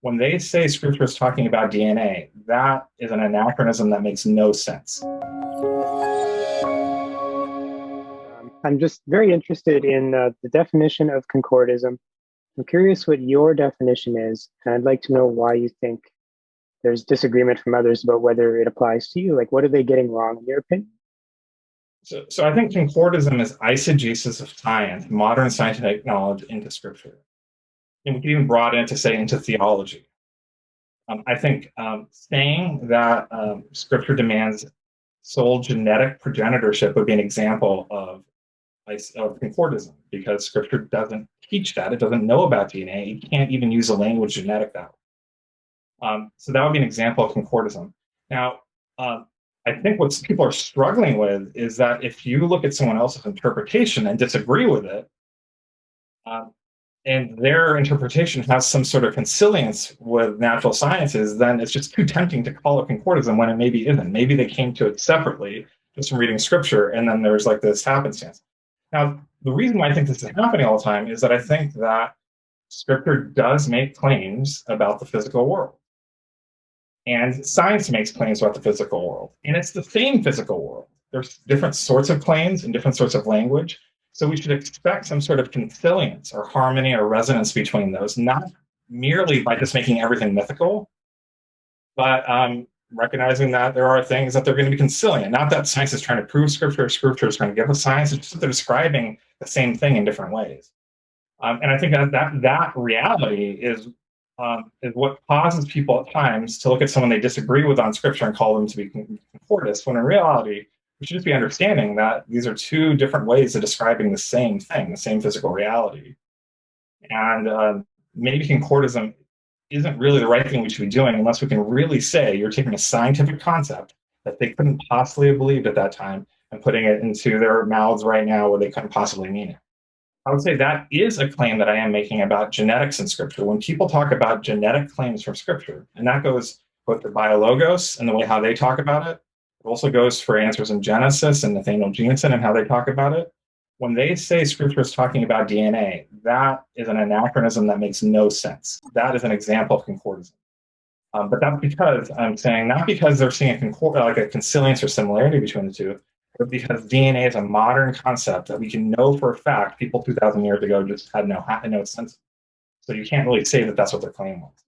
When they say Scripture is talking about DNA, that is an anachronism that makes no sense. I'm just very interested in the definition of concordism. I'm curious what your definition is, and I'd like to know why you think there's disagreement from others about whether it applies to you. Like, what are they getting wrong in your opinion? So I think concordism is eisegesis of science, modern scientific knowledge into Scripture. And we can even broaden it to say into theology. I think saying that Scripture demands sole genetic progenitorship would be an example of concordism, because Scripture doesn't teach that. It doesn't know about DNA. You can't even use the language genetic that way. So that would be an example of concordism. Now, I think what people are struggling with is that if you look at someone else's interpretation and disagree with it, and their interpretation has some sort of consilience with natural sciences, then it's just too tempting to call it concordism when it maybe isn't. Maybe they came to it separately just from reading Scripture, and then there's like this happenstance. Now, the reason why I think this is happening all the time is that I think that Scripture does make claims about the physical world. And science makes claims about the physical world. And it's the same physical world. There's different sorts of claims and different sorts of language. So we should expect some sort of consilience or harmony or resonance between those, not merely by just making everything mythical, but recognizing that there are things that they're going to be consilient. Not that science is trying to prove Scripture or Scripture is trying to give us science. It's just that they're describing the same thing in different ways. And I think that reality is what causes people at times to look at someone they disagree with on Scripture and call them to be concordist, when in reality, we should just be understanding that these are two different ways of describing the same thing, the same physical reality. And maybe concordism isn't really the right thing we should be doing unless we can really say you're taking a scientific concept that they couldn't possibly have believed at that time and putting it into their mouths right now where they couldn't possibly mean it. I would say that is a claim that I am making about genetics in Scripture. When people talk about genetic claims from Scripture, and that goes both to biologos and the way how they talk about it, it also goes for answers in Genesis and Nathaniel Jeanson and how they talk about it. When they say Scripture is talking about DNA, that is an anachronism that makes no sense. That is an example of concordism. But that's because I'm saying, not because they're seeing like a consilience or similarity between the two, but because DNA is a modern concept that we can know for a fact people 2,000 years ago just had no sense. So you can't really say that that's what their claim was.